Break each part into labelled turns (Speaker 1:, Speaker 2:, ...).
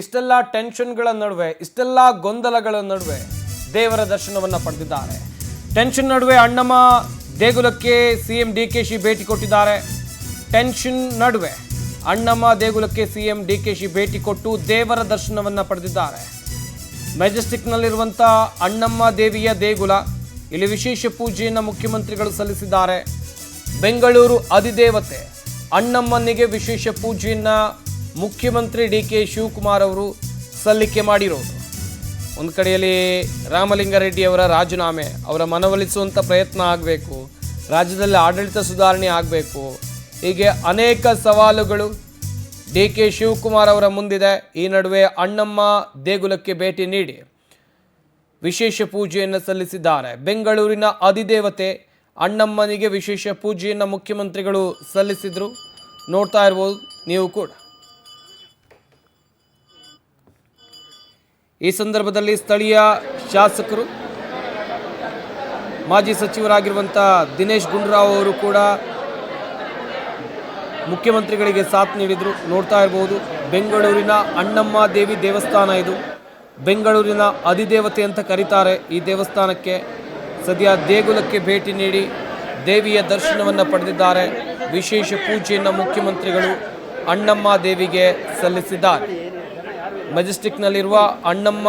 Speaker 1: ಇಷ್ಟೆಲ್ಲ ಟೆನ್ಷನ್ಗಳ ನಡುವೆ, ಇಷ್ಟೆಲ್ಲ ಗೊಂದಲಗಳ ನಡುವೆ ದೇವರ ದರ್ಶನವನ್ನು ಪಡೆದಿದ್ದಾರೆ. ಟೆನ್ಷನ್ ನಡುವೆ ಅಣ್ಣಮ್ಮ ದೇಗುಲಕ್ಕೆ ಸಿಎಂ ಡಿಕೆಶಿ ಭೇಟಿ ಕೊಟ್ಟಿದ್ದಾರೆ. ಟೆನ್ಷನ್ ನಡುವೆ ಅಣ್ಣಮ್ಮ ದೇಗುಲಕ್ಕೆ ಸಿಎಂ ಡಿಕೆಶಿ ಭೇಟಿ ಕೊಟ್ಟು ದೇವರ ದರ್ಶನವನ್ನು ಪಡೆದಿದ್ದಾರೆ. ಮೆಜೆಸ್ಟಿಕ್ನಲ್ಲಿರುವಂಥ ಅಣ್ಣಮ್ಮ ದೇವಿಯ ದೇಗುಲ, ಇಲ್ಲಿ ವಿಶೇಷ ಪೂಜೆಯನ್ನು ಮುಖ್ಯಮಂತ್ರಿಗಳು ಸಲ್ಲಿಸಿದ್ದಾರೆ. ಬೆಂಗಳೂರು ಅಧಿದೇವತೆ ಅಣ್ಣಮ್ಮನಿಗೆ ವಿಶೇಷ ಪೂಜೆಯನ್ನು ಮುಖ್ಯಮಂತ್ರಿ ಡಿಕೆ ಶಿವಕುಮಾರ್ ಅವರು ಸಲ್ಲಿಕೆ ಮಾಡಿರೋದು. ಒಂದು ಕಡೆಯಲ್ಲಿ ರಾಮಲಿಂಗಾರೆಡ್ಡಿ ಅವರ ರಾಜೀನಾಮೆ, ಅವರ ಮನವೊಲಿಸುವಂಥ ಪ್ರಯತ್ನ ಆಗಬೇಕು, ರಾಜ್ಯದಲ್ಲಿ ಆಡಳಿತ ಸುಧಾರಣೆ ಆಗಬೇಕು, ಹೀಗೆ ಅನೇಕ ಸವಾಲುಗಳು ಡಿಕೆ ಶಿವಕುಮಾರ್ ಅವರ ಮುಂದಿದೆ. ಈ ನಡುವೆ ಅಣ್ಣಮ್ಮ ದೇಗುಲಕ್ಕೆ ಭೇಟಿ ನೀಡಿ ವಿಶೇಷ ಪೂಜೆಯನ್ನು ಸಲ್ಲಿಸಿದ್ದಾರೆ. ಬೆಂಗಳೂರಿನ ಅಧಿದೇವತೆ ಅಣ್ಣಮ್ಮನಿಗೆ ವಿಶೇಷ ಪೂಜೆಯನ್ನು ಮುಖ್ಯಮಂತ್ರಿಗಳು ಸಲ್ಲಿಸಿದ್ರು. ನೋಡ್ತಾ ಇರ್ಬೋದು ನೀವು ಕೂಡ. ಈ ಸಂದರ್ಭದಲ್ಲಿ ಸ್ಥಳೀಯ ಶಾಸಕರು, ಮಾಜಿ ಸಚಿವರಾಗಿರುವಂಥ ದಿನೇಶ್ ಗುಂಡೂರಾವ್ ಅವರು ಕೂಡ ಮುಖ್ಯಮಂತ್ರಿಗಳಿಗೆ ಸಾಥ್ ನೀಡಿದರು. ನೋಡ್ತಾ ಇರ್ಬೋದು, ಬೆಂಗಳೂರಿನ ಅಣ್ಣಮ್ಮ ದೇವಿ ದೇವಸ್ಥಾನ ಇದು. ಬೆಂಗಳೂರಿನ ಅಧಿದೇವತೆ ಅಂತ ಕರೀತಾರೆ ಈ ದೇವಸ್ಥಾನಕ್ಕೆ. ಸದ್ಯ ದೇಗುಲಕ್ಕೆ ಭೇಟಿ ನೀಡಿ ದೇವಿಯ ದರ್ಶನವನ್ನು ಪಡೆದಿದ್ದಾರೆ. ವಿಶೇಷ ಪೂಜೆಯನ್ನು ಮುಖ್ಯಮಂತ್ರಿಗಳು ಅಣ್ಣಮ್ಮ ದೇವಿಗೆ ಸಲ್ಲಿಸಿದ್ದಾರೆ. ಮೆಜೆಸ್ಟಿಕ್ನಲ್ಲಿರುವ ಅಣ್ಣಮ್ಮ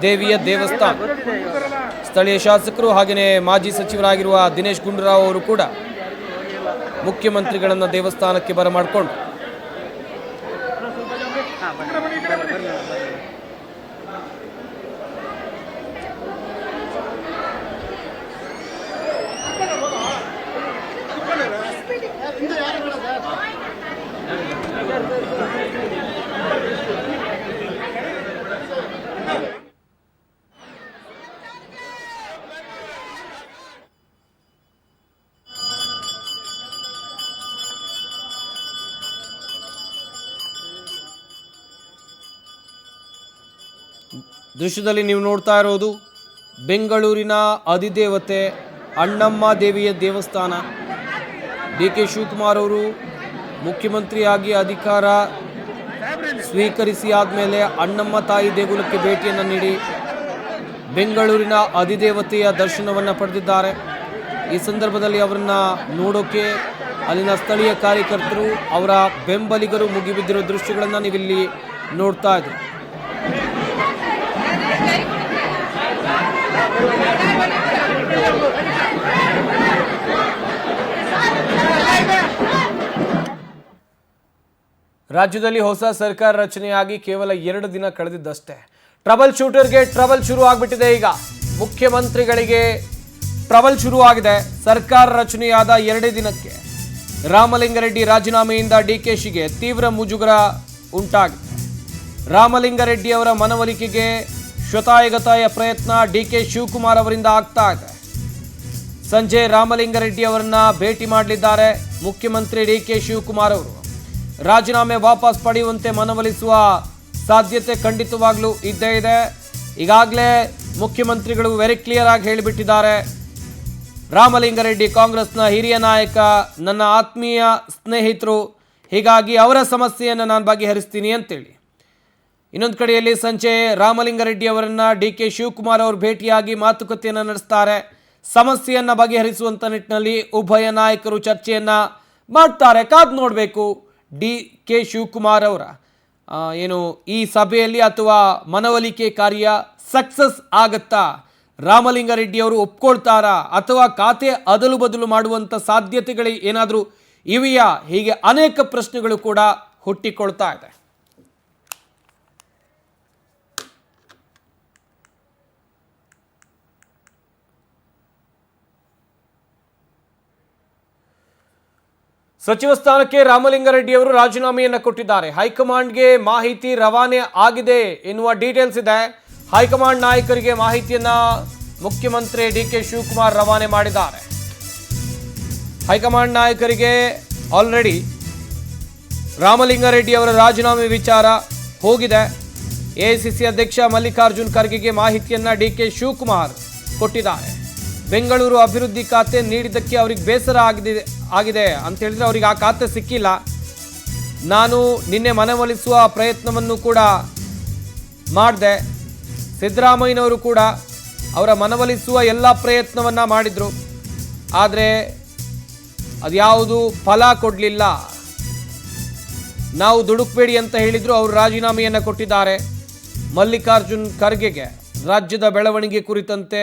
Speaker 1: ದೇವಿಯ ದೇವಸ್ಥಾನ. ಸ್ಥಳೀಯ ಶಾಸಕರು ಹಾಗೆಯೇ ಮಾಜಿ ಸಚಿವರಾಗಿರುವ ದಿನೇಶ್ ಗುಂಡೂರಾವ್ ಅವರು ಕೂಡ ಮುಖ್ಯಮಂತ್ರಿಗಳನ್ನು ದೇವಸ್ಥಾನಕ್ಕೆ ಬರಮಾಡಿಕೊಂಡು ದೃಶ್ಯದಲ್ಲಿ ನೀವು ನೋಡ್ತಾ ಇರೋದು ಬೆಂಗಳೂರಿನ ಅಧಿದೇವತೆ ಅಣ್ಣಮ್ಮ ದೇವಿಯ ದೇವಸ್ಥಾನ. ಡಿಕೆ ಶಿವಕುಮಾರ್ ಅವರು ಮುಖ್ಯಮಂತ್ರಿಯಾಗಿ ಅಧಿಕಾರ ಸ್ವೀಕರಿಸಿ ಆದಮೇಲೆ ಅಣ್ಣಮ್ಮ ತಾಯಿ ದೇಗುಲಕ್ಕೆ ಭೇಟಿಯನ್ನು ನೀಡಿ ಬೆಂಗಳೂರಿನ ಅಧಿದೇವತೆಯ ದರ್ಶನವನ್ನು ಪಡೆದಿದ್ದಾರೆ. ಈ ಸಂದರ್ಭದಲ್ಲಿ ಅವರನ್ನು ನೋಡೋಕೆ ಅಲ್ಲಿನ ಸ್ಥಳೀಯ ಕಾರ್ಯಕರ್ತರು, ಅವರ ಬೆಂಬಲಿಗರು ಮುಗಿಬಿದ್ದಿರೋ ದೃಶ್ಯಗಳನ್ನು ನೀವಿಲ್ಲಿ ನೋಡ್ತಾ ಇದ್ದೀರಿ. ರಾಜ್ಯದಲ್ಲಿ ಹೊಸ ಸರ್ಕಾರ ರಚನೆಯಾಗಿ ಕೇವಲ 2 ದಿನ ಕಳೆದಿದ್ದಷ್ಟೇ ಟ್ರಬಲ್ ಶೂಟರ್ಗೆ ಟ್ರಬಲ್ ಶುರು ಆಗಿಬಿಟ್ಟಿದೆ. ಈಗ ಮುಖ್ಯಮಂತ್ರಿಗಳಿಗೆ ಟ್ರಬಲ್ ಶುರುವಾಗಿದೆ. ಸರ್ಕಾರ ರಚನೆಯಾದ 2 ದಿನಕ್ಕೆ ರಾಮಲಿಂಗಾರೆಡ್ಡಿ ರಾಜೀನಾಮೆಯಿಂದ ಡಿಕೆಶಿಗೆ ತೀವ್ರ ಮುಜುಗರ ಉಂಟಾಗಿದೆ. ರಾಮಲಿಂಗಾರೆಡ್ಡಿ ಅವರ ಮನವೊಲಿಕೆಗೆ ಶತಾಯಗತಾಯ ಪ್ರಯತ್ನ ಡಿಕೆ ಶಿವಕುಮಾರ್ ಅವರಿಂದ ಆಗ್ತಾ ಇದೆ. ಸಂಜೆ ರಾಮಲಿಂಗಾರೆಡ್ಡಿ ಅವರನ್ನ ಭೇಟಿ ಮಾಡಲಿದ್ದಾರೆ ಮುಖ್ಯಮಂತ್ರಿ ಡಿಕೆ ಶಿವಕುಮಾರ್ ಅವರು. ರಾಜೀನಾಮೆ ವಾಪಸ್ ಪಡೆಯುವಂತೆ ಮನವೊಲಿಸುವ ಸಾಧ್ಯತೆ ಖಂಡಿತವಾಗ್ಲೂ ಇದ್ದೇ ಇದೆ. ಈಗಾಗಲೇ ಮುಖ್ಯಮಂತ್ರಿಗಳು ವೆರಿ ಕ್ಲಿಯರ್ ಆಗಿ ಹೇಳಿಬಿಟ್ಟಿದ್ದಾರೆ, ರಾಮಲಿಂಗಾರೆಡ್ಡಿ ಕಾಂಗ್ರೆಸ್ನ ಹಿರಿಯ ನಾಯಕ, ನನ್ನ ಆತ್ಮೀಯ ಸ್ನೇಹಿತರು, ಹೀಗಾಗಿ ಅವರ ಸಮಸ್ಯೆಯನ್ನು ನಾನು ಬಗೆಹರಿಸ್ತೀನಿ ಅಂತೇಳಿ. ಇನ್ನೊಂದು ಕಡೆಯಲ್ಲಿ ಸಂಜೆ ರಾಮಲಿಂಗಾರೆಡ್ಡಿ ಅವರನ್ನು ಡಿಕೆ ಶಿವಕುಮಾರ್ ಅವರು ಭೇಟಿಯಾಗಿ ಮಾತುಕತೆಯನ್ನು ನಡೆಸ್ತಾರೆ. ಸಮಸ್ಯೆಯನ್ನು ಬಗೆಹರಿಸುವಂಥ ನಿಟ್ಟಿನಲ್ಲಿ ಉಭಯ ನಾಯಕರು ಚರ್ಚೆಯನ್ನು ಮಾಡ್ತಾರೆ. ಕಾದು ನೋಡಬೇಕು ಡಿಕೆ ಶಿವಕುಮಾರ್ ಅವರ ಏನು ಈ ಸಭೆಯಲ್ಲಿ ಅಥವಾ ಮನವೊಲಿಕೆ ಕಾರ್ಯ ಸಕ್ಸಸ್ ಆಗತ್ತಾ, ರಾಮಲಿಂಗಾರೆಡ್ಡಿ ಅವರು ಒಪ್ಕೊಳ್ತಾರಾ ಅಥವಾ ಖಾತೆ ಅದಲು ಬದಲು ಮಾಡುವಂಥ ಸಾಧ್ಯತೆಗಳು ಏನಾದರೂ ಇವೆಯಾ? ಹೀಗೆ ಅನೇಕ ಪ್ರಶ್ನೆಗಳು ಕೂಡ ಹುಟ್ಟಿಕೊಳ್ತಾ ಇದೆ. ಸಚಿವ ಸ್ಥಾನಕ್ಕೆ ರಾಮಲಿಂಗಾರೆಡ್ಡಿ ಅವರು ರಾಜೀನಾಮೆಯನ್ನು ಕೊಟ್ಟಿದ್ದಾರೆ. ಹೈಕಮಾಂಡ್ಗೆ ಮಾಹಿತಿ ರವಾನೆ ಆಗಿದೆ ಎನ್ನುವ ಡೀಟೇಲ್ಸ್ ಇದೆ. ಹೈಕಮಾಂಡ್ ನಾಯಕರಿಗೆ ಮಾಹಿತಿಯನ್ನ ಮುಖ್ಯಮಂತ್ರಿ ಡಿಕೆ ಶಿವಕುಮಾರ್ ರವಾನೆ ಮಾಡಿದ್ದಾರೆ. ಹೈಕಮಾಂಡ್ ನಾಯಕರಿಗೆ ಆಲ್ರೆಡಿ ರಾಮಲಿಂಗಾರೆಡ್ಡಿ ಅವರ ರಾಜೀನಾಮೆ ವಿಚಾರ ಹೋಗಿದೆ. ಎಐಸಿಸಿ ಅಧ್ಯಕ್ಷ ಮಲ್ಲಿಕಾರ್ಜುನ್ ಖರ್ಗೆಗೆ ಮಾಹಿತಿಯನ್ನ ಡಿಕೆ ಶಿವಕುಮಾರ್ ಕೊಟ್ಟಿದ್ದಾರೆ. ಬೆಂಗಳೂರು ಅಭಿವೃದ್ಧಿ ಖಾತೆ ನೀಡಿದ್ದಕ್ಕೆ ಅವರಿಗೆ ಬೇಸರ ಆಗಿದೆ ಅಂತ ಹೇಳಿದ್ರೆ ಅವರಿಗೆ ಆ ಖಾತೆ ಸಿಕ್ಕಿಲ್ಲ. ನಾನು ನಿನ್ನೆ ಮನವೊಲಿಸುವ ಪ್ರಯತ್ನವನ್ನು ಕೂಡ ಮಾಡಿದೆ. ಸಿದ್ದರಾಮಯ್ಯನವರು ಕೂಡ ಅವರ ಮನವೊಲಿಸುವ ಎಲ್ಲ ಪ್ರಯತ್ನವನ್ನು ಮಾಡಿದರು. ಆದರೆ ಅದ್ಯಾವುದು ಫಲ ಕೊಡಲಿಲ್ಲ. ನಾವು ದುಡುಕಬೇಡಿ ಅಂತ ಹೇಳಿದ್ರು, ಅವರು ರಾಜೀನಾಮೆಯನ್ನು ಕೊಟ್ಟಿದ್ದಾರೆ. ಮಲ್ಲಿಕಾರ್ಜುನ್ ಖರ್ಗೆಗೆ ರಾಜ್ಯದ ಬೆಳವಣಿಗೆ ಕುರಿತಂತೆ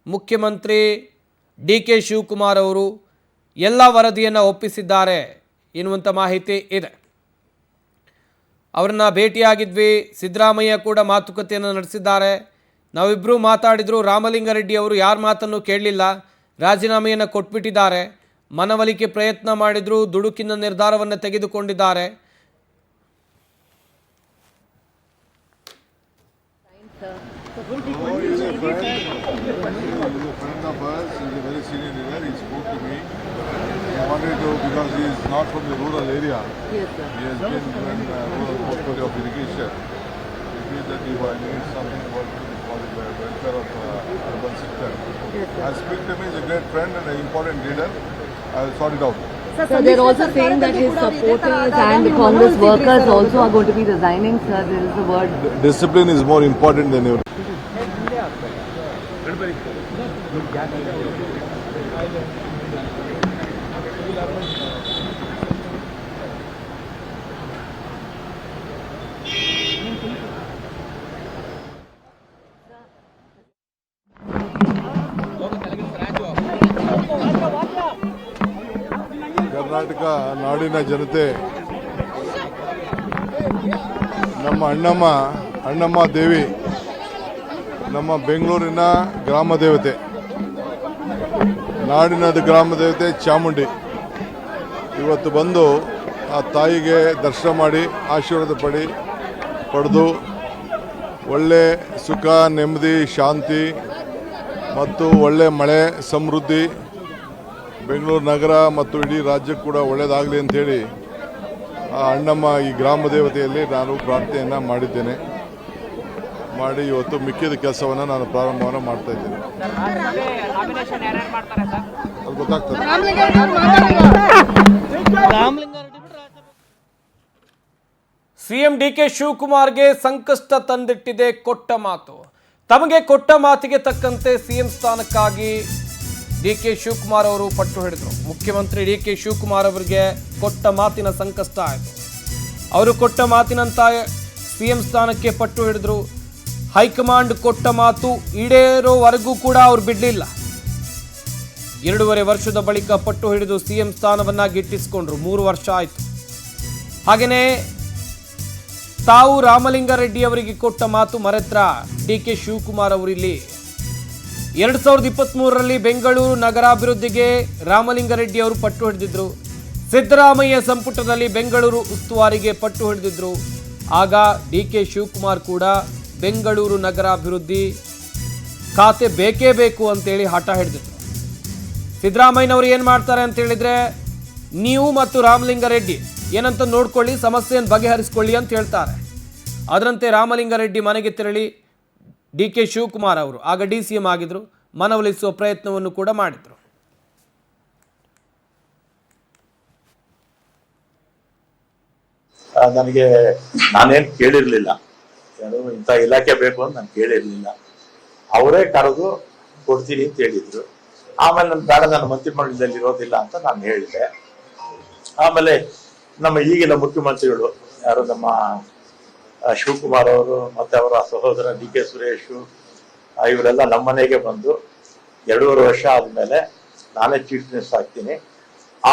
Speaker 1: ಮುಖ್ಯಮಂತ್ರಿ DK ಶಿವಕುಮಾರ್ ಅವರು ಎಲ್ಲ ವರದಿಯನ್ನು ಒಪ್ಪಿಸಿದ್ದಾರೆ ಎನ್ನುವಂಥ ಮಾಹಿತಿ ಇದೆ. ಅವರನ್ನು ಭೇಟಿಯಾಗಿದ್ವಿ. ಸಿದ್ದರಾಮಯ್ಯ ಕೂಡ ಮಾತುಕತೆಯನ್ನು ನಡೆಸಿದ್ದಾರೆ. ನಾವಿಬ್ಬರೂ ಮಾತಾಡಿದ್ರು. ರಾಮಲಿಂಗಾರೆಡ್ಡಿ ಅವರು ಯಾರ ಮಾತನ್ನು ಕೇಳಲಿಲ್ಲ, ರಾಜೀನಾಮೆಯನ್ನು ಕೊಟ್ಬಿಟ್ಟಿದ್ದಾರೆ. ಮನವೊಲಿಕೆ ಪ್ರಯತ್ನ ಮಾಡಿದ್ರು, ದುಡುಕಿನ ನಿರ್ಧಾರವನ್ನು ತೆಗೆದುಕೊಂಡಿದ್ದಾರೆ.
Speaker 2: Wanted to, because he is not from the rural area. Yes, sir. He has been in rural portfolio of irrigation. It means that he needs something for the welfare of urban sector. Yes, sir. I speak to him, he is a great friend and an important leader. I will sort it out.
Speaker 3: Sir, they are also saying that his supporters and the Congress workers also are going to be resigning, sir. There is a word.
Speaker 2: Discipline is more important than everything. Karnataka ನಾಡಿನ ಜನತೆ, ನಮ್ಮ ಅಣ್ಣಮ್ಮ ದೇವಿ, ನಮ್ಮ ಬೆಂಗಳೂರಿನ ಗ್ರಾಮ ದೇವತೆ, ನಾಡಿನ ಗ್ರಾಮ ದೇವತೆ ಚಾಮುಂಡಿ ಇವತ್ತು ಬಂದು ಆ ತಾಯಿಗೆ ದರ್ಶನ ಮಾಡಿ ಆಶೀರ್ವಾದ ಪಡೆದು ಒಳ್ಳೆ ಸುಖ, ನೆಮ್ಮದಿ, ಶಾಂತಿ ಮತ್ತು ಒಳ್ಳೆ ಮಳೆ, ಸಮೃದ್ಧಿ ಬೆಂಗಳೂರು ನಗರ ಮತ್ತು ಇಡೀ ರಾಜ್ಯಕ್ಕೆ ಕೂಡ ಒಳ್ಳೆಯದಾಗಲಿ ಅಂಥೇಳಿ ಆ ಅಣ್ಣಮ್ಮ ಈ ಗ್ರಾಮ ದೇವತೆಯಲ್ಲಿ ನಾನು ಪ್ರಾರ್ಥನೆಯನ್ನು ಮಾಡಿದ್ದೇನೆ. ಮಾಡಿ ಇವತ್ತು ಮಿಕ್ಕಿದ ಕೆಲಸವನ್ನು ನಾನು ಪ್ರಾರಂಭವನ್ನು ಮಾಡ್ತಾ ಇದ್ದೇನೆ. ಅದು ಗೊತ್ತಾಗ್ತದೆ.
Speaker 1: ಸಿಎಂ DK ಶಿವಕುಮಾರ್ಗೆ ಸಂಕಷ್ಟ ತಂದಿಟ್ಟಿದೆ ಕೊಟ್ಟ ಮಾತು. ತಮಗೆ ಕೊಟ್ಟ ಮಾತಿಗೆ ತಕ್ಕಂತೆ ಸಿಎಂ ಸ್ಥಾನಕ್ಕಾಗಿ DK ಶಿವಕುಮಾರ್ ಅವರು ಪಟ್ಟು ಹಿಡಿದರು. ಮುಖ್ಯಮಂತ್ರಿ DK ಶಿವಕುಮಾರ್ ಅವರಿಗೆ ಕೊಟ್ಟ ಮಾತಿನ ಸಂಕಷ್ಟ ಆಯಿತು. ಅವರು ಕೊಟ್ಟ ಮಾತಿನಂತ ಸಿಎಂ ಸ್ಥಾನಕ್ಕೆ ಪಟ್ಟು ಹಿಡಿದ್ರು. ಹೈಕಮಾಂಡ್ ಕೊಟ್ಟ ಮಾತು ಈಡೇರೋವರೆಗೂ ಕೂಡ ಅವ್ರು ಬಿಡಲಿಲ್ಲ. 2.5 ವರ್ಷದ ಬಳಿಕ ಪಟ್ಟು ಹಿಡಿದು ಸಿಎಂ ಸ್ಥಾನವನ್ನ ಗಿಟ್ಟಿಸಿಕೊಂಡ್ರು. 3 ವರ್ಷ ಆಯಿತು. ಹಾಗೆಯೇ ತಾವು ರಾಮಲಿಂಗಾರೆಡ್ಡಿ ಅವರಿಗೆ ಕೊಟ್ಟ ಮಾತು ಮರೆತ್ರ DK ಶಿವಕುಮಾರ್ ಅವರು ಇಲ್ಲಿ 2023ರಲ್ಲಿ ಬೆಂಗಳೂರು ನಗರಾಭಿವೃದ್ಧಿಗೆ ರಾಮಲಿಂಗಾರೆಡ್ಡಿ ಅವರು ಪಟ್ಟು ಹಿಡಿದಿದ್ರು. ಸಿದ್ದರಾಮಯ್ಯ ಸಂಪುಟದಲ್ಲಿ ಬೆಂಗಳೂರು ಉಸ್ತುವಾರಿಗೆ ಪಟ್ಟು ಹಿಡಿದಿದ್ರು. ಆಗ DK ಶಿವಕುಮಾರ್ ಕೂಡ ಬೆಂಗಳೂರು ನಗರಾಭಿವೃದ್ಧಿ ಖಾತೆ ಬೇಕೇ ಬೇಕು ಅಂತೇಳಿ ಹಠ ಹಿಡಿದಿದ್ರು. ಸಿದ್ದರಾಮಯ್ಯನವರು ಏನು ಮಾಡ್ತಾರೆ ಅಂತ ಹೇಳಿದ್ರೆ, ನೀವು ಮತ್ತು ರಾಮಲಿಂಗಾರೆಡ್ಡಿ ಏನಂತ ನೋಡ್ಕೊಳ್ಳಿ, ಸಮಸ್ಯೆಯನ್ನು ಬಗೆಹರಿಸ್ಕೊಳ್ಳಿ ಅಂತ ಹೇಳ್ತಾರೆ. ಅದರಂತೆ ರಾಮಲಿಂಗಾರೆಡ್ಡಿ ಮನೆಗೆ ತೆರಳಿ DK ಶಿವಕುಮಾರ್ ಅವರು ಆಗ DCM ಆಗಿದ್ರು, ಮನವೊಲಿಸುವ ಪ್ರಯತ್ನವನ್ನು ಕೂಡ ಮಾಡಿದ್ರು.
Speaker 4: ನನಗೆ ನಾನೇನು ಕೇಳಿರ್ಲಿಲ್ಲ, ಇಂಥ ಇಲಾಖೆ ಬೇಕು ಅಂತ ನಾನು ಕೇಳಿರ್ಲಿಲ್ಲ. ಅವರೇ ಕರೆದು ಕೊಡ್ತೀನಿ ಅಂತ ಹೇಳಿದ್ರು. ಆಮೇಲೆ ನನ್ನ ಬೇಡ, ನಾನು ಮಂತ್ರಿಮಂಡಲದಲ್ಲಿ ಇರೋದಿಲ್ಲ ಅಂತ ನಾನು ಹೇಳಿದೆ. ಆಮೇಲೆ ನಮ್ಮ ಈಗಿನ ಮುಖ್ಯಮಂತ್ರಿಗಳು ಯಾರು, ನಮ್ಮ ಶಿವಕುಮಾರ್ ಅವರು ಮತ್ತೆ ಅವರ ಸಹೋದರ DK ಸುರೇಶ್, ಇವರೆಲ್ಲ ನಮ್ಮ ಮನೆಗೆ ಬಂದು 2.5 ವರ್ಷ ಆದ್ಮೇಲೆ ನಾನೇ ಚೀಫ್ ಮಿನಿಸ್ಟರ್ ಆಗ್ತೀನಿ,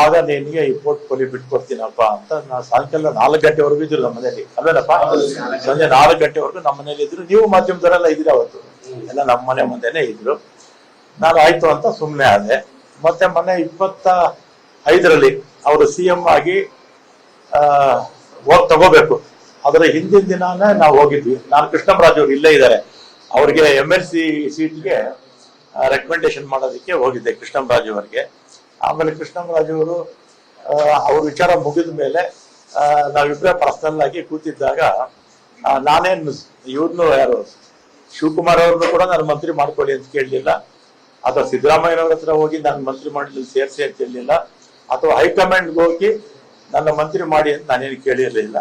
Speaker 4: ಆಗ ನಿನಗೆ ಈ ಪೋರ್ಟ್ಫೋಲಿಯೋ ಬಿಟ್ಕೊಡ್ತೀನಪ್ಪ ಅಂತ. ನಾನು ಸಾಯಂಕಾಲ 4 ಗಂಟೆವರೆಗೂ ಇದ್ರು ನಮ್ಮ ಮನೇಲಿ. ಅಲ್ವೇನಪ್ಪ, ಸಂಜೆ 4 ಗಂಟೆವರೆಗೂ ನಮ್ಮ ಮನೇಲಿ ಇದ್ರು. ನೀವು ಮಾಧ್ಯಮದವರೆಲ್ಲ ಇದ್ರಿ ಅವತ್ತು, ಎಲ್ಲ ನಮ್ಮ ಮನೆ ಮುಂದೆನೆ ಇದ್ರು. ನಾನು ಆಯ್ತು ಅಂತ ಸುಮ್ಮನೆ ಆದೆ. ಮತ್ತೆ ಮೊನ್ನೆ 25ರಲ್ಲಿ ಅವರು CM ಆಗಿ ತಗೋಬೇಕು, ಅದರ ಹಿಂದಿನ ದಿನಾನೇ ನಾವು ಹೋಗಿದ್ವಿ. ನಾನು ಕೃಷ್ಣರಾಜ್ ಅವರು ಇಲ್ಲೇ ಇದ್ದಾರೆ, ಅವ್ರಿಗೆ MLC ಸೀಟ್ಗೆ ರೆಕಮೆಂಡೇಶನ್ ಮಾಡೋದಕ್ಕೆ ಹೋಗಿದ್ದೆ ಕೃಷ್ಣರಾಜ್ ಅವರಿಗೆ. ಆಮೇಲೆ ಕೃಷ್ಣರಾಜ್ ಅವರು ಅವ್ರ ವಿಚಾರ ಮುಗಿದ ಮೇಲೆ ನಾವಿಬ್ಬರೇ ಪರ್ಸನಲ್ ಆಗಿ ಕೂತಿದ್ದಾಗ ನಾನೇನು ಇವ್ರನ್ನು ಯಾರು ಶಿವಕುಮಾರ್ ಅವ್ರನ್ನು ಕೂಡ ನಾನು ಮಂತ್ರಿ ಮಾಡ್ಕೊಳ್ಳಿ ಅಂತ ಕೇಳಲಿಲ್ಲ, ಅಥವಾ ಸಿದ್ದರಾಮಯ್ಯನವ್ರ ಹತ್ರ ಹೋಗಿ ನಾನು ಮಂತ್ರಿ ಮಂಡಲದಲ್ಲಿ ಸೇರಿಸಿ ಅಂತ ಹೇಳಲಿಲ್ಲ, ಅಥವಾ ಹೈಕಮಾಂಡ್ಗೆ ಹೋಗಿ ನನ್ನ ಮಂತ್ರಿ ಮಾಡಿ ಅಂತ ನಾನೇನು ಕೇಳಿರಲಿಲ್ಲ.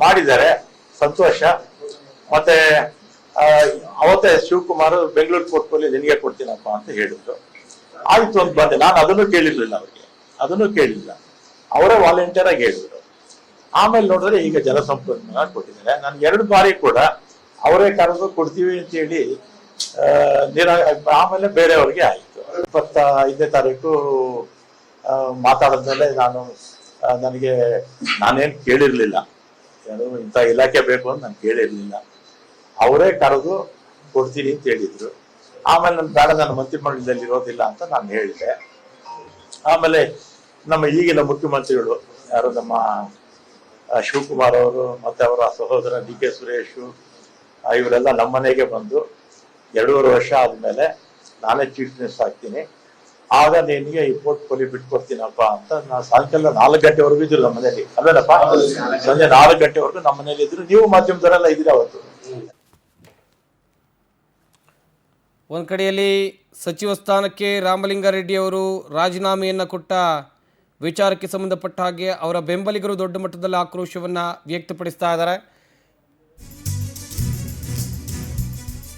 Speaker 4: ಮಾಡಿದ್ದಾರೆ, ಸಂತೋಷ. ಮತ್ತೆ ಅವತ್ತೇ ಶಿವಕುಮಾರ್ ಬೆಂಗಳೂರು ಪೋರ್ಟ್ಫೋಲಿಯೋ ನಿನಗೆ ಕೊಡ್ತೀನಪ್ಪ ಅಂತ ಹೇಳಿದ್ರು. ಆಯ್ತು ಅಂತ ಬಂದೆ. ನಾನು ಅದನ್ನು ಕೇಳಿರ್ಲಿಲ್ಲ, ಅವ್ರಿಗೆ ಅದನ್ನು ಕೇಳಿಲ್ಲ, ಅವರೇ ವಾಲಂಟಿಯರ್ ಆಗಿ ಹೇಳಿದ್ರು. ಆಮೇಲೆ ನೋಡಿದ್ರೆ ಈಗ ಜಲಸಂಪನ್ಮೂಲ ಕೊಟ್ಟಿದ್ದಾರೆ. ನಾನು 2 ಬಾರಿ ಕೂಡ ಅವರೇ ಕರೆದು ಕೊಡ್ತೀವಿ ಅಂತ ಹೇಳಿ ಆಮೇಲೆ ಬೇರೆಯವ್ರಿಗೆ ಆಯಿತು. 25ನೇ ತಾರೀಕು ಮಾತಾಡಿದ್ಮೇಲೆ ನಾನೇನು ಕೇಳಿರ್ಲಿಲ್ಲ, ಏನು ಇಂಥ ಇಲಾಖೆ ಬೇಕು ಅಂತ ನಾನು ಕೇಳಿರ್ಲಿಲ್ಲ. ಅವರೇ ಕರೆದು ಕೊಡ್ತೀನಿ ಅಂತ ಹೇಳಿದ್ರು. ಆಮೇಲೆ ನನ್ನ ಮಂತ್ರಿಮಂಡಲದಲ್ಲಿ ಇರೋದಿಲ್ಲ ಅಂತ ನಾನು ಹೇಳಿದೆ. ಆಮೇಲೆ ನಮ್ಮ ಈಗಿನ ಮುಖ್ಯಮಂತ್ರಿಗಳು ಯಾರು, ನಮ್ಮ ಶಿವಕುಮಾರ್ ಅವರು ಮತ್ತೆ ಅವರ ಸಹೋದರ DK ಸುರೇಶ್, ಇವರೆಲ್ಲ ನಮ್ಮ ಮನೆಗೆ ಬಂದು 2.5 ವರ್ಷ ಆದ್ಮೇಲೆ ನಾನೇ ಚೀಫ್ ಮಿನಿಸ್ಟರ್ ಆಗ್ತೀನಿ, ಆಗ ನಿನಗೆ ಈ ಪೋರ್ಟ್ಫೋಲಿಯೋ ಬಿಟ್ಕೊಡ್ತೀನಪ್ಪ ಅಂತ ನಾನು ಸಾಯಂಕಾಲ 4 ಗಂಟೆವರೆಗೂ ಇದ್ರು ನಮ್ಮ ಮನೇಲಿ. ಅಲ್ವೇನಪ್ಪ, ಸಂಜೆ 4 ಗಂಟೆವರೆಗೂ ನಮ್ಮ ಮನೇಲಿ ಇದ್ರು. ನೀವು ಮಾಧ್ಯಮದವರೆಲ್ಲ ಇದ್ದೀರಿ ಅವತ್ತು.
Speaker 1: ಒಂದು ಕಡೆಯಲ್ಲಿ ಸಚಿವ ಸ್ಥಾನಕ್ಕೆ ರಾಮಲಿಂಗಾರೆಡ್ಡಿ ಅವರು ರಾಜೀನಾಮೆಯನ್ನು ಕೊಟ್ಟ ವಿಚಾರಕ್ಕೆ ಸಂಬಂಧಪಟ್ಟ ಹಾಗೆ ಅವರ ಬೆಂಬಲಿಗರು ದೊಡ್ಡ ಮಟ್ಟದಲ್ಲಿ ಆಕ್ರೋಶವನ್ನು ವ್ಯಕ್ತಪಡಿಸ್ತಾ ಇದ್ದಾರೆ.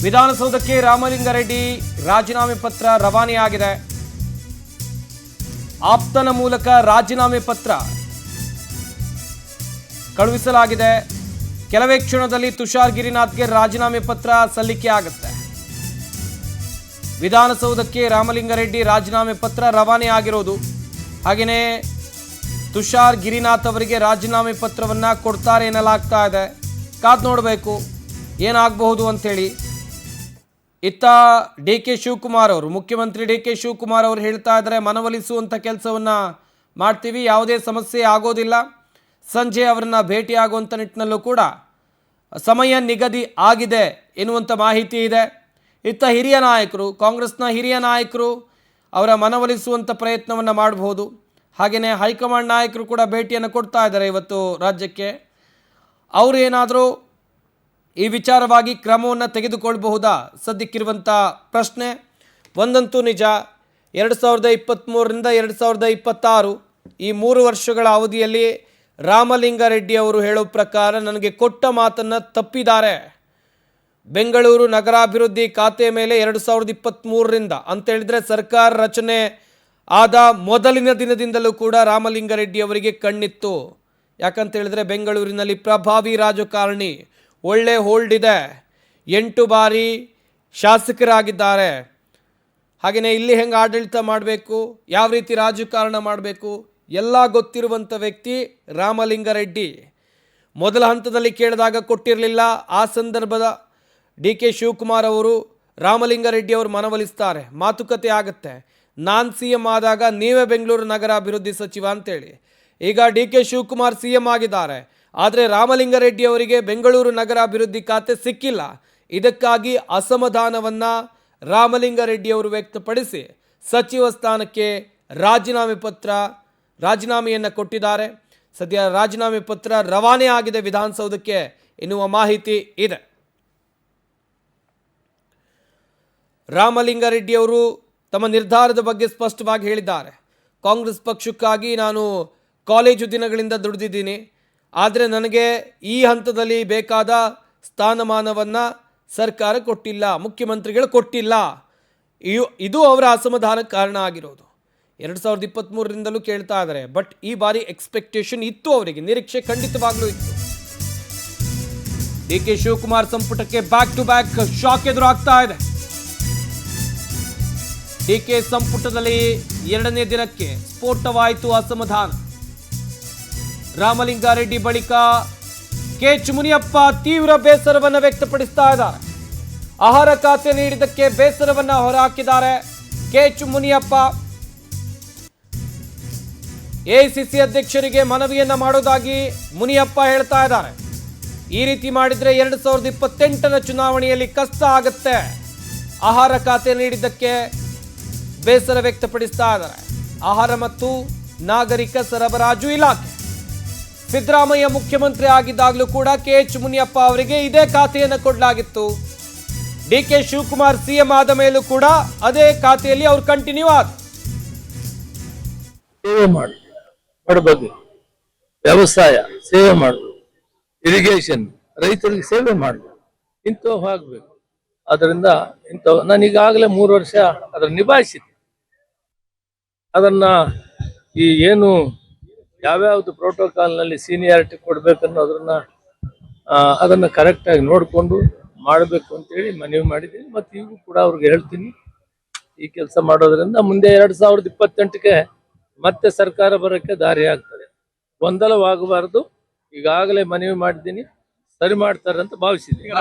Speaker 1: ವಿಧಾನಸೌಧಕ್ಕೆ ರಾಮಲಿಂಗಾರೆಡ್ಡಿ ರಾಜೀನಾಮೆ ಪತ್ರ ರವಾನೆಯಾಗಿದೆ. ಆಪ್ತನ ಮೂಲಕ ರಾಜೀನಾಮೆ ಪತ್ರ ಕಳುಹಿಸಲಾಗಿದೆ. ಕೆಲವೇ ಕ್ಷಣದಲ್ಲಿ ತುಷಾರ್ ಗಿರಿನಾಥ್ಗೆ ರಾಜೀನಾಮೆ ಪತ್ರ ಸಲ್ಲಿಕೆ ಆಗುತ್ತೆ. ವಿಧಾನಸೌಧಕ್ಕೆ ರಾಮಲಿಂಗಾರೆಡ್ಡಿ ರಾಜೀನಾಮೆ ಪತ್ರ ರವಾನೆ ಆಗಿರೋದು. ಹಾಗೆಯೇ ತುಷಾರ್ ಗಿರಿನಾಥ್ ಅವರಿಗೆ ರಾಜೀನಾಮೆ ಪತ್ರವನ್ನು ಕೊಡ್ತಾರೆ ಎನ್ನಲಾಗ್ತಾ ಇದೆ. ಕಾದು ನೋಡಬೇಕು ಏನಾಗಬಹುದು ಅಂಥೇಳಿ. ಇತ್ತ DK ಶಿವಕುಮಾರ್ ಅವರು, ಮುಖ್ಯಮಂತ್ರಿ DK ಶಿವಕುಮಾರ್ ಅವರು ಹೇಳ್ತಾ ಇದ್ದಾರೆ, ಮನವೊಲಿಸುವಂಥ ಕೆಲಸವನ್ನು ಮಾಡ್ತೀವಿ, ಯಾವುದೇ ಸಮಸ್ಯೆ ಆಗೋದಿಲ್ಲ. ಸಂಜೆ ಅವರನ್ನು ಭೇಟಿಯಾಗುವಂಥ ನಿಟ್ಟಿನಲ್ಲೂ ಕೂಡ ಸಮಯ ನಿಗದಿ ಆಗಿದೆ ಎನ್ನುವಂಥ ಮಾಹಿತಿ ಇದೆ. ಇತ್ತ ಹಿರಿಯ ನಾಯಕರು, ಕಾಂಗ್ರೆಸ್ನ ಹಿರಿಯ ನಾಯಕರು ಅವರ ಮನವೊಲಿಸುವಂಥ ಪ್ರಯತ್ನವನ್ನು ಮಾಡಬಹುದು. ಹಾಗೆಯೇ ಹೈಕಮಾಂಡ್ ನಾಯಕರು ಕೂಡ ಭೇಟಿಯನ್ನು ಕೊಡ್ತಾ ಇದ್ದಾರೆ ಇವತ್ತು ರಾಜ್ಯಕ್ಕೆ. ಅವರು ಏನಾದರೂ ಈ ವಿಚಾರವಾಗಿ ಕ್ರಮವನ್ನು ತೆಗೆದುಕೊಳ್ಬಹುದಾ ಸದ್ಯಕ್ಕಿರುವಂಥ ಪ್ರಶ್ನೆ. ಒಂದಂತೂ ನಿಜ, 2023ರಿಂದ 2026 ಈ 3 ವರ್ಷಗಳ ಅವಧಿಯಲ್ಲಿ ರಾಮಲಿಂಗಾರೆಡ್ಡಿ ಅವರು ಹೇಳೋ ಪ್ರಕಾರ ನನಗೆ ಕೊಟ್ಟ ಮಾತನ್ನು ತಪ್ಪಿದ್ದಾರೆ. ಬೆಂಗಳೂರು ನಗರಾಭಿವೃದ್ಧಿ ಖಾತೆ ಮೇಲೆ 2023ರಿಂದ ಅಂತೇಳಿದರೆ ಸರ್ಕಾರ ರಚನೆ ಆದ ಮೊದಲಿನ ದಿನದಿಂದಲೂ ಕೂಡ ರಾಮಲಿಂಗಾರೆಡ್ಡಿ ಅವರಿಗೆ ಕಣ್ಣಿತ್ತು. ಯಾಕಂತೇಳಿದರೆ ಬೆಂಗಳೂರಿನಲ್ಲಿ ಪ್ರಭಾವಿ ರಾಜಕಾರಣಿ, ಒಳ್ಳೆ ಹೋಲ್ಡ್ ಇದೆ, 8 ಬಾರಿ ಶಾಸಕರಾಗಿದ್ದಾರೆ. ಹಾಗೆಯೇ ಇಲ್ಲಿ ಹೆಂಗೆ ಆಡಳಿತ ಮಾಡಬೇಕು, ಯಾವ ರೀತಿ ರಾಜಕಾರಣ ಮಾಡಬೇಕು ಎಲ್ಲ ಗೊತ್ತಿರುವಂಥ ವ್ಯಕ್ತಿ ರಾಮಲಿಂಗಾರೆಡ್ಡಿ. ಮೊದಲ ಹಂತದಲ್ಲಿ ಕೇಳಿದಾಗ ಕೊಟ್ಟಿರಲಿಲ್ಲ. ಆ ಸಂದರ್ಭದ DK ಶಿವಕುಮಾರ್ ಅವರು ರಾಮಲಿಂಗಾರೆಡ್ಡಿ ಅವರು ಮನವೊಲಿಸ್ತಾರೆ, ಮಾತುಕತೆ ಆಗುತ್ತೆ. ನಾನು CM ಆದಾಗ ನೀವೇ ಬೆಂಗಳೂರು ನಗರ ಅಭಿವೃದ್ಧಿ ಸಚಿವ ಅಂತೇಳಿ. ಈಗ DK ಶಿವಕುಮಾರ್ CM ಆಗಿದ್ದಾರೆ, ಆದರೆ ರಾಮಲಿಂಗಾರೆಡ್ಡಿ ಅವರಿಗೆ ಬೆಂಗಳೂರು ನಗರ ಅಭಿವೃದ್ಧಿ ಖಾತೆ ಸಿಕ್ಕಿಲ್ಲ. ಇದಕ್ಕಾಗಿ ಅಸಮಾಧಾನವನ್ನು ರಾಮಲಿಂಗಾರೆಡ್ಡಿ ಅವರು ವ್ಯಕ್ತಪಡಿಸಿ ಸಚಿವ ಸ್ಥಾನಕ್ಕೆ ರಾಜೀನಾಮೆಯನ್ನು ಕೊಟ್ಟಿದ್ದಾರೆ. ಸದ್ಯ ರಾಜೀನಾಮೆ ಪತ್ರ ರವಾನೆ ಆಗಿದೆ ವಿಧಾನಸೌಧಕ್ಕೆ ಎನ್ನುವ ಮಾಹಿತಿ ಇದೆ. ರಾಮಲಿಂಗಾರೆಡ್ಡಿ ಅವರು ತಮ್ಮ ನಿರ್ಧಾರದ ಬಗ್ಗೆ ಸ್ಪಷ್ಟವಾಗಿ ಹೇಳಿದ್ದಾರೆ. ಕಾಂಗ್ರೆಸ್ ಪಕ್ಷಕ್ಕಾಗಿ ನಾನು ಕಾಲೇಜು ದಿನಗಳಿಂದ ದುಡಿದಿದ್ದೀನಿ, ಆದರೆ ನನಗೆ ಈ ಹಂತದಲ್ಲಿ ಬೇಕಾದ ಸ್ಥಾನಮಾನವನ್ನು ಸರ್ಕಾರ ಕೊಟ್ಟಿಲ್ಲ, ಮುಖ್ಯಮಂತ್ರಿಗಳು ಕೊಟ್ಟಿಲ್ಲ. ಇದು ಅವರ ಅಸಮಾಧಾನಕ್ಕೆ ಕಾರಣ ಆಗಿರೋದು. 2023ರಿಂದಲೂ ಕೇಳ್ತಾ ಇದ್ದಾರೆ. ಬಟ್ ಈ ಬಾರಿ ಎಕ್ಸ್ಪೆಕ್ಟೇಷನ್ ಇತ್ತು, ಅವರಿಗೆ ನಿರೀಕ್ಷೆ ಖಂಡಿತವಾಗ್ಲೂ ಇತ್ತು. DK ಶಿವಕುಮಾರ್ ಸಂಪುಟಕ್ಕೆ ಬ್ಯಾಕ್ ಟು ಬ್ಯಾಕ್ ಶಾಕ್ ಎದುರಾಗ್ತಾ ಇದೆ. DK ಸಂಪುಟದಲ್ಲಿ 2ನೇ ದಿನಕ್ಕೆ ಸ್ಫೋಟವಾಯಿತು ಅಸಮಾಧಾನ. ರಾಮಲಿಂಗಾರೆಡ್ಡಿ ಬಳಿಕ KH ಮುನಿಯಪ್ಪ ತೀವ್ರ ಬೇಸರವನ್ನು ವ್ಯಕ್ತಪಡಿಸ್ತಾ ಇದ್ದಾರೆ. ಆಹಾರ ಖಾತೆ ನೀಡಿದ್ದಕ್ಕೆ ಬೇಸರವನ್ನು ಹೊರಹಾಕಿದ್ದಾರೆ KH ಮುನಿಯಪ್ಪ. AICC ಅಧ್ಯಕ್ಷರಿಗೆ ಮನವಿಯನ್ನ ಮಾಡೋದಾಗಿ ಮುನಿಯಪ್ಪ ಹೇಳ್ತಾ ಇದ್ದಾರೆ. ಈ ರೀತಿ ಮಾಡಿದ್ರೆ 2028ರ ಚುನಾವಣೆಯಲ್ಲಿ ಕಷ್ಟ ಆಗುತ್ತೆ. ಆಹಾರ ಖಾತೆ ನೀಡಿದ್ದಕ್ಕೆ ಬೇಸರ ವ್ಯಕ್ತಪಡಿಸ್ತಾ ಇದ್ದಾರೆ. ಆಹಾರ ಮತ್ತು ನಾಗರಿಕ ಸರಬರಾಜು ಇಲಾಖೆ ಸಿದ್ದರಾಮಯ್ಯ ಮುಖ್ಯಮಂತ್ರಿ ಆಗಿದ್ದಾಗಲೂ ಕೂಡ KH ಮುನಿಯಪ್ಪ ಅವರಿಗೆ ಇದೇ ಖಾತೆಯನ್ನು ಕೊಡಲಾಗಿತ್ತು. DK ಶಿವಕುಮಾರ್ CM ಆದ ಮೇಲೂ ಕೂಡ ಅದೇ ಖಾತೆಯಲ್ಲಿ ಅವರು ಕಂಟಿನ್ಯೂ ಆದ.
Speaker 5: ಸೇವೆ ಮಾಡಿ ಬಡಬಗ್ಗರು ವ್ಯವಸಾಯ ಸೇವೆ ಮಾಡುದು, ಇರಿಗೇಷನ್ ರೈತರಿಗೆ ಸೇವೆ ಮಾಡುದು, ಇಂಥವು ಆಗ್ಬೇಕು. ಅದರಿಂದ ಇಂಥವು ನಾನು ಈಗಾಗಲೇ 3 ವರ್ಷ ಅದನ್ನು ನಿಭಾಯಿಸಿದ್ದೆ. ಅದನ್ನ ಈ ಏನು ಯಾವ್ಯಾವ್ದು ಪ್ರೋಟೋಕಾಲ್ನಲ್ಲಿ ಸೀನಿಯಾರಿಟಿ ಕೊಡ್ಬೇಕನ್ನೋದನ್ನ ಅದನ್ನ ಕರೆಕ್ಟಾಗಿ ನೋಡಿಕೊಂಡು ಮಾಡಬೇಕು ಅಂತೇಳಿ ಮನವಿ ಮಾಡಿದ್ದೀನಿ. ಮತ್ತು ಈಗೂ ಕೂಡ ಅವ್ರಿಗೆ ಹೇಳ್ತೀನಿ, ಈ ಕೆಲಸ ಮಾಡೋದ್ರಿಂದ ಮುಂದೆ 2028ಕ್ಕೆ ಮತ್ತೆ ಸರ್ಕಾರ ಬರೋಕ್ಕೆ ದಾರಿ ಆಗ್ತದೆ. ಗೊಂದಲವಾಗಬಾರ್ದು. ಈಗಾಗಲೇ ಮನವಿ ಮಾಡಿದ್ದೀನಿ, ಸರಿ ಮಾಡ್ತಾರೆ ಅಂತ ಭಾವಿಸಿದ್ದೀನಿ.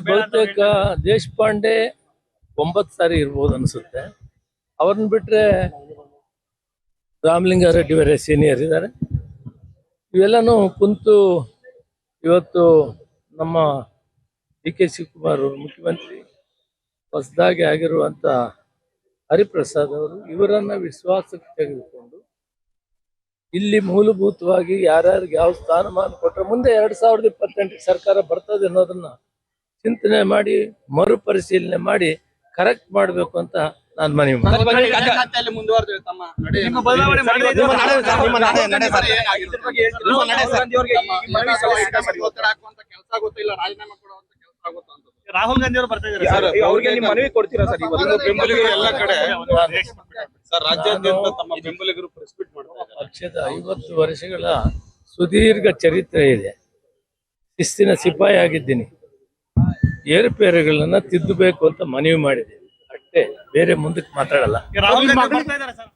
Speaker 5: ಬಹುತೇಕ ದೇಶಪಾಂಡೆ 9 ಸಾರಿ ಇರ್ಬೋದು ಅನ್ಸುತ್ತೆ. ಅವ್ರನ್ನ ಬಿಟ್ರೆ ರಾಮಲಿಂಗಾರೆಡ್ಡಿ ಅವರೇ ಸೀನಿಯರ್ ಇದ್ದಾರೆ. ಇವೆಲ್ಲನೂ ಕುಂತು ಇವತ್ತು ನಮ್ಮ ಡಿ ಕೆ ಶಿವಕುಮಾರ್ ಅವರು ಮುಖ್ಯಮಂತ್ರಿ, ಹೊಸದಾಗಿ ಆಗಿರುವಂತ ಹರಿಪ್ರಸಾದ್ ಅವರು ಇವರನ್ನ ವಿಶ್ವಾಸಕ್ಕೆ ತೆಗೆದುಕೊಂಡು ಇಲ್ಲಿ ಮೂಲಭೂತವಾಗಿ ಯಾರ್ಯಾರಿಗೆ ಯಾವ ಸ್ಥಾನಮಾನ ಕೊಟ್ಟರೆ ಮುಂದೆ 2028 ಸರ್ಕಾರ ಬರ್ತದೆ ಅನ್ನೋದನ್ನ ಚಿಂತನೆ ಮಾಡಿ ಮರುಪರಿಶೀಲನೆ ಮಾಡಿ ಕರೆಕ್ಟ್ ಮಾಡಬೇಕು ಅಂತ ನಾನು ಮನವಿ
Speaker 6: ರಾಹುಲ್ ಗಾಂಧಿ ಅವರು ಬರ್ತಾ ಇದ್ದಾರೆ, ಅವ್ರಿಗೆ ನೀವು ಮನವಿ ಕೊಡ್ತೀರಾ ಸರ್? ಬೆಂಬಲಿಗರು ಎಲ್ಲ ಕಡೆ ಸರ್ ರಾಜ್ಯಾದ್ಯಂತ ತಮ್ಮ ಬೆಂಬಲಿಗರು ಪ್ರೆಸ್ ಮೀಟ್ ಮಾಡ್ತಾರೆ.
Speaker 5: ಪಕ್ಷದ 50 ವರ್ಷಗಳ ಸುದೀರ್ಘ ಚರಿತ್ರೆ ಇದೆ. ಶಿಸ್ತಿನ ಸಿಪಾಯಿ ಆಗಿದ್ದೀನಿ. ಏರುಪೇರುಗಳನ್ನ ತಿದ್ದಬೇಕು ಅಂತ ಮನವಿ ಮಾಡಿದ್ದೀನಿ ಅಷ್ಟೇ, ಬೇರೆ ಮುಂದಕ್ಕೆ ಮಾತಾಡಲ್ಲ.
Speaker 6: ರಾಹುಲ್ ಗಾಂಧಿ ಬರ್ತಾ ಇದ್ದಾರೆ ಸರ್.